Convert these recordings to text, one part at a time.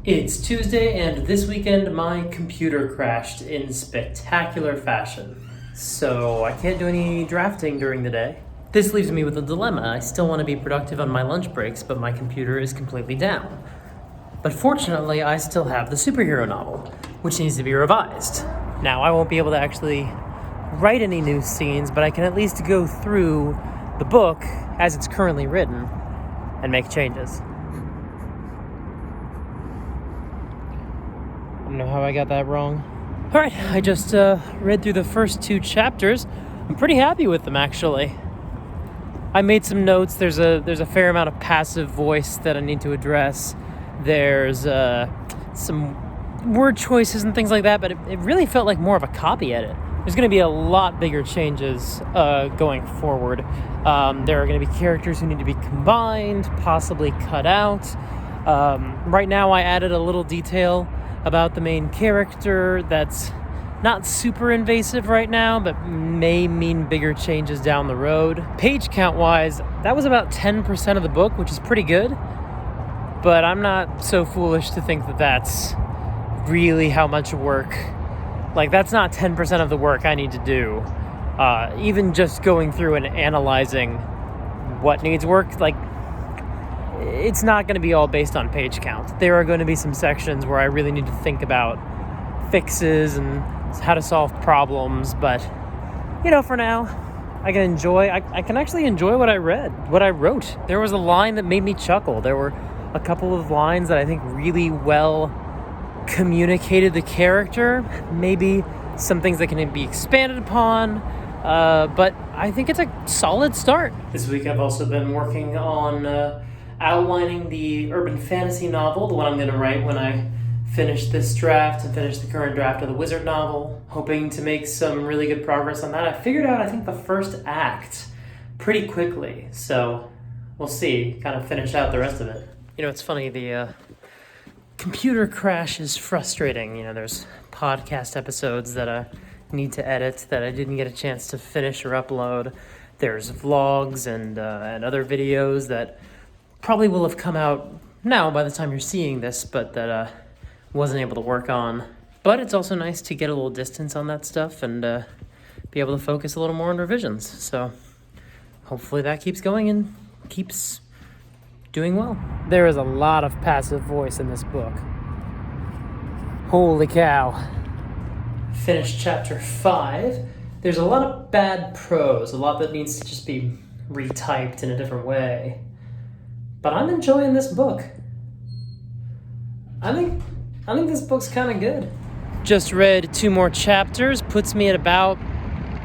It's Tuesday, and this weekend my computer crashed in spectacular fashion. So I can't do any drafting during the day. This leaves me with a dilemma. I still want to be productive on my lunch breaks, but my computer is completely down. But fortunately, I still have the superhero novel, which needs to be revised. Now, I won't be able to actually write any new scenes, but I can at least go through the book as it's currently written and make changes. I don't know how I got that wrong. All right, I just read through the first two chapters. I'm pretty happy with them, actually. I made some notes. There's a fair amount of passive voice that I need to address. There's some word choices and things like that, but it really felt like more of a copy edit. There's going to be a lot bigger changes going forward. There are going to be characters who need to be combined, possibly cut out. Right now, I added a little detail about the main character that's not super invasive right now, but may mean bigger changes down the road. Page count wise, that was about 10% of the book, which is pretty good, but I'm not so foolish to think that that's really how much work. Like, that's not 10% of the work I need to do. Even just going through and analyzing what needs work, like, it's not going to be all based on page count. There are going to be some sections where I really need to think about fixes and how to solve problems, but, for now, I can actually enjoy what I wrote. There was a line that made me chuckle. There were a couple of lines that I think really well communicated the character, maybe some things that can be expanded upon, but I think it's a solid start. This week I've also been working on outlining the urban fantasy novel, the one I'm going to write when I finish this draft and finish the current draft of the Wizard novel. Hoping to make some really good progress on that. I figured out, I think, the first act pretty quickly, so we'll see, kind of finish out the rest of it. It's funny, the computer crash is frustrating. There's podcast episodes that I need to edit that I didn't get a chance to finish or upload. There's vlogs and other videos that probably will have come out now by the time you're seeing this, but that wasn't able to work on. But it's also nice to get a little distance on that stuff and be able to focus a little more on revisions. So hopefully that keeps going and keeps doing well. There is a lot of passive voice in this book. Holy cow. Finished chapter 5. There's a lot of bad prose, a lot that needs to just be retyped in a different way. But I'm enjoying this book. I think this book's kind of good. Just read 2 more chapters, puts me at about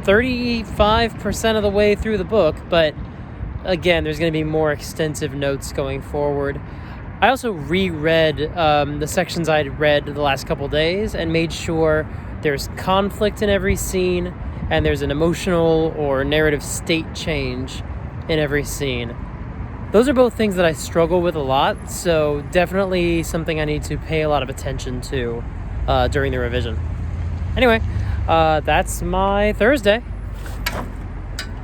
35% of the way through the book, but again, there's going to be more extensive notes going forward. I also reread the sections I'd read the last couple days and made sure there's conflict in every scene and there's an emotional or narrative state change in every scene. Those are both things that I struggle with a lot, so definitely something I need to pay a lot of attention to during the revision. Anyway, that's my Thursday.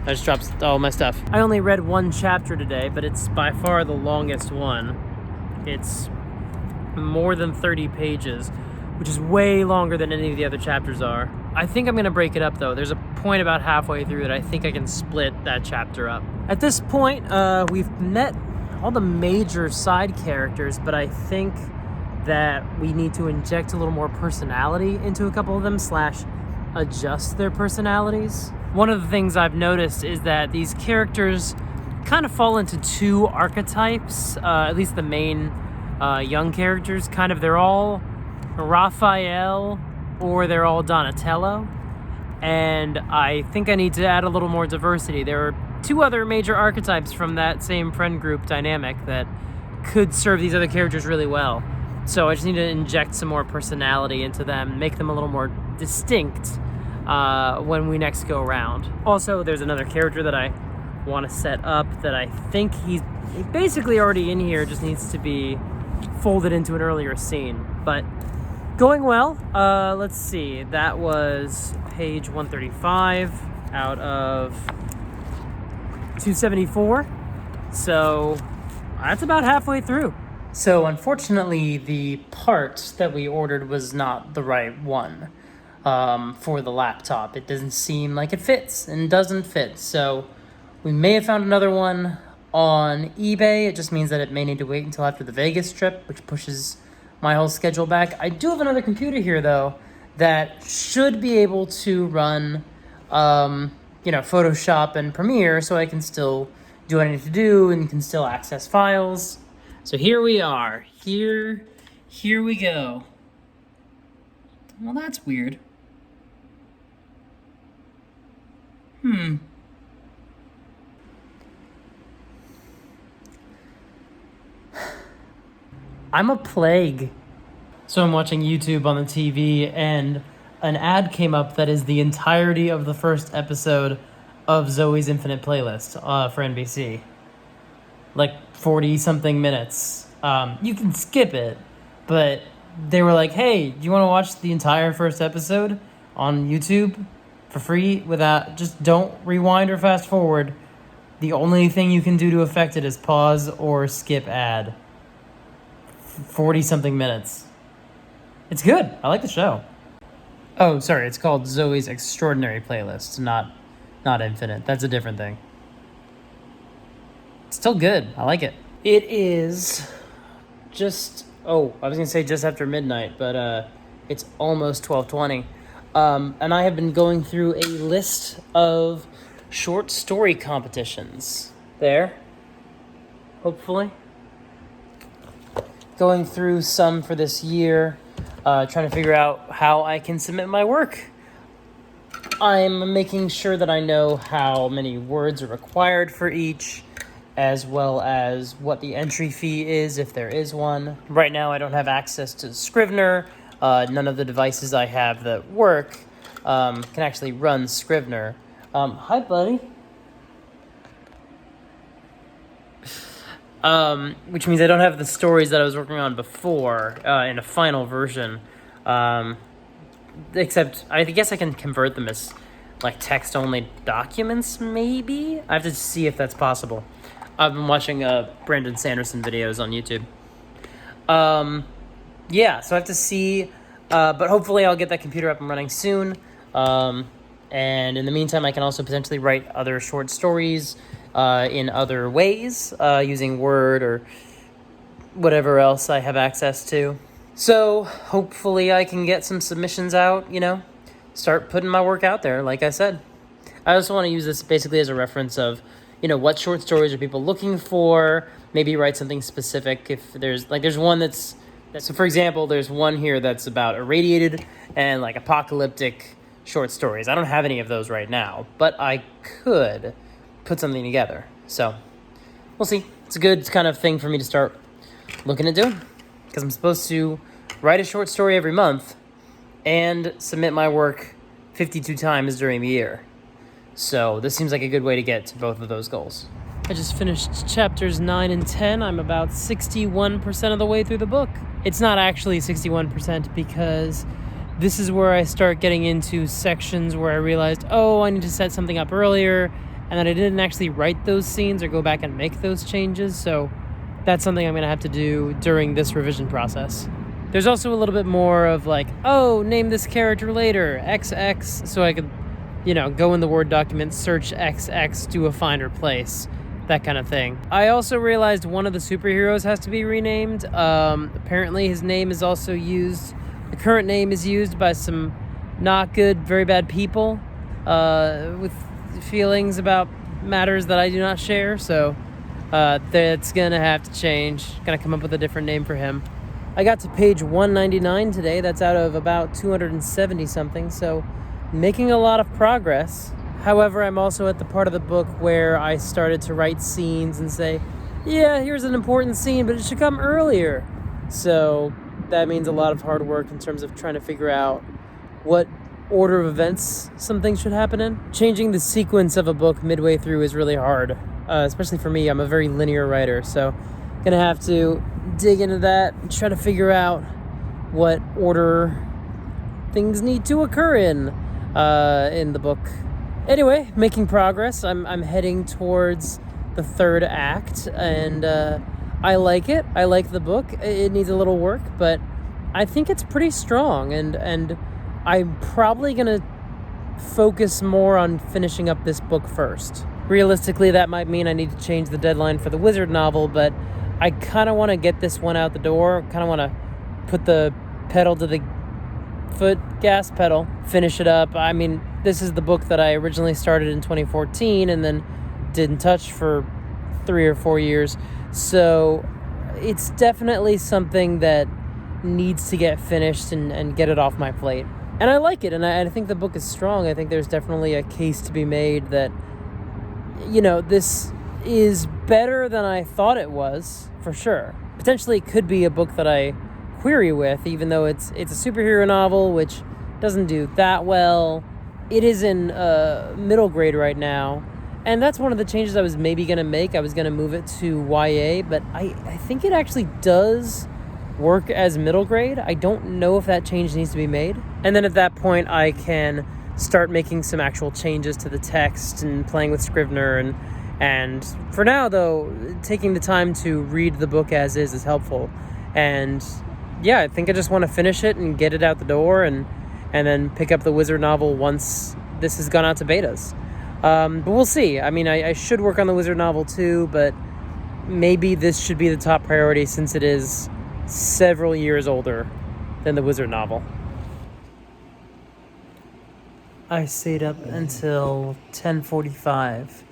I just dropped all my stuff. I only read 1 chapter today, but it's by far the longest one. It's more than 30 pages, which is way longer than any of the other chapters are. I think I'm going to break it up, though. There's a point about halfway through that I think I can split that chapter up. At this point, we've met all the major side characters, but I think that we need to inject a little more personality into a couple of them / adjust their personalities. One of the things I've noticed is that these characters kind of fall into 2 archetypes, at least the main young characters. They're all Raphael or they're all Donatello, and I think I need to add a little more diversity. There are 2 other major archetypes from that same friend group dynamic that could serve these other characters really well. So I just need to inject some more personality into them, make them a little more distinct when we next go around. Also, there's another character that I want to set up that I think he's basically already in here, just needs to be folded into an earlier scene. But going well. Let's see. That was page 135 out of 274. So that's about halfway through. So unfortunately, the part that we ordered was not the right one for the laptop. It doesn't seem like it fits and doesn't fit. So we may have found another one on eBay. It just means that it may need to wait until after the Vegas trip, which pushes my whole schedule back. I do have another computer here though that should be able to run, Photoshop and Premiere, so I can still do what I need to do and can still access files. So here we are. Here we go. Well, that's weird. I'm a plague. So I'm watching YouTube on the TV, and an ad came up that is the entirety of the first episode of Zoe's Infinite Playlist for NBC. Like 40 something minutes. You can skip it, but they were like, hey, do you want to watch the entire first episode on YouTube for free without, just don't rewind or fast forward. The only thing you can do to affect it is pause or skip ad. 40 something minutes. It's good. I like the show. Oh, sorry. It's called Zoe's Extraordinary Playlist, not Infinite. That's a different thing. It's still good. I like it. It is just, I was going to say just after midnight, but it's almost 12:20. And I have been going through a list of short story competitions. There. Hopefully. Going through some for this year, trying to figure out how I can submit my work. I'm making sure that I know how many words are required for each, as well as what the entry fee is, if there is one. Right now, I don't have access to Scrivener. None of the devices I have that work can actually run Scrivener. Hi, buddy. Which means I don't have the stories that I was working on before in a final version. Except, I guess I can convert them as like text-only documents, maybe? I have to see if that's possible. I've been watching Brandon Sanderson videos on YouTube. So I have to see, but hopefully I'll get that computer up and running soon. And in the meantime, I can also potentially write other short stories in other ways, using Word or whatever else I have access to. So hopefully I can get some submissions out, start putting my work out there, like I said. I also want to use this basically as a reference of, what short stories are people looking for, maybe write something specific if there's one so for example, there's one here that's about irradiated and like apocalyptic short stories. I don't have any of those right now, but I could put something together. So we'll see. It's a good kind of thing for me to start looking at doing, because I'm supposed to write a short story every month and submit my work 52 times during the year. So this seems like a good way to get to both of those goals. I just finished chapters 9 and 10. I'm about 61% of the way through the book. It's not actually 61% because this is where I start getting into sections where I realized, I need to set something up earlier, and then I didn't actually write those scenes or go back and make those changes, so that's something I'm going to have to do during this revision process. There's also a little bit more of like, name this character later, XX, so I could, go in the Word document, search XX, do a find or place, that kind of thing. I also realized one of the superheroes has to be renamed. Apparently his name is also used, the current name is used by some not good, very bad people with feelings about matters that I do not share, so that's gonna have to change. Gonna come up with a different name for him. I got to page 199 today. That's out of about 270 something, so making a lot of progress. However, I'm also at the part of the book where I started to write scenes and say, here's an important scene, but it should come earlier. So that means a lot of hard work in terms of trying to figure out what order of events some things should happen in. Changing the sequence of a book midway through is really hard, especially for me. I'm a very linear writer, so gonna have to dig into that and try to figure out what order things need to occur in the book. Anyway, making progress. I'm heading towards the third act, and I like it. I like the book. It needs a little work, but I think it's pretty strong, and I'm probably going to focus more on finishing up this book first. Realistically, that might mean I need to change the deadline for the Wizard novel, but I kind of want to get this one out the door. Kind of want to put the pedal to the foot gas pedal, finish it up. I mean, this is the book that I originally started in 2014 and then didn't touch for 3 or 4 years. So it's definitely something that needs to get finished and get it off my plate. And I like it, and I think the book is strong. I think there's definitely a case to be made that, this is better than I thought it was, for sure. Potentially it could be a book that I query with, even though it's a superhero novel, which doesn't do that well. It is in middle grade right now, and that's one of the changes I was maybe going to make. I was going to move it to YA, but I think it actually does work as middle grade. I don't know if that change needs to be made. And then at that point, I can start making some actual changes to the text and playing with Scrivener. And for now, though, taking the time to read the book as is helpful. And yeah, I think I just want to finish it and get it out the door and then pick up the Wizard novel once this has gone out to betas. But we'll see. I mean, I should work on the Wizard novel too, but maybe this should be the top priority since it is several years older than the Wizard novel. I stayed up until 10:45.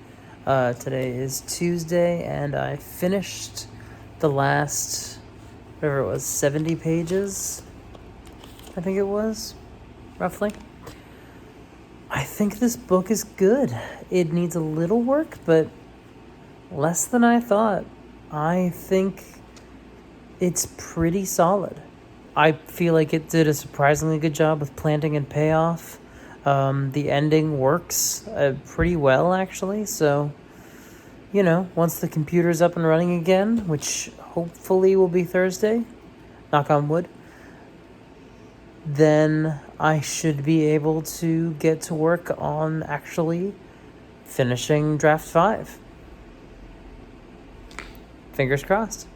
Today is Tuesday, and I finished the last, whatever it was, 70 pages, I think it was, roughly. I think this book is good. It needs a little work, but less than I thought. I think it's pretty solid. I feel like it did a surprisingly good job with planting and payoff. The ending works pretty well, actually. So, once the computer's up and running again, which hopefully will be Thursday, knock on wood, then I should be able to get to work on actually finishing draft 5. Fingers crossed.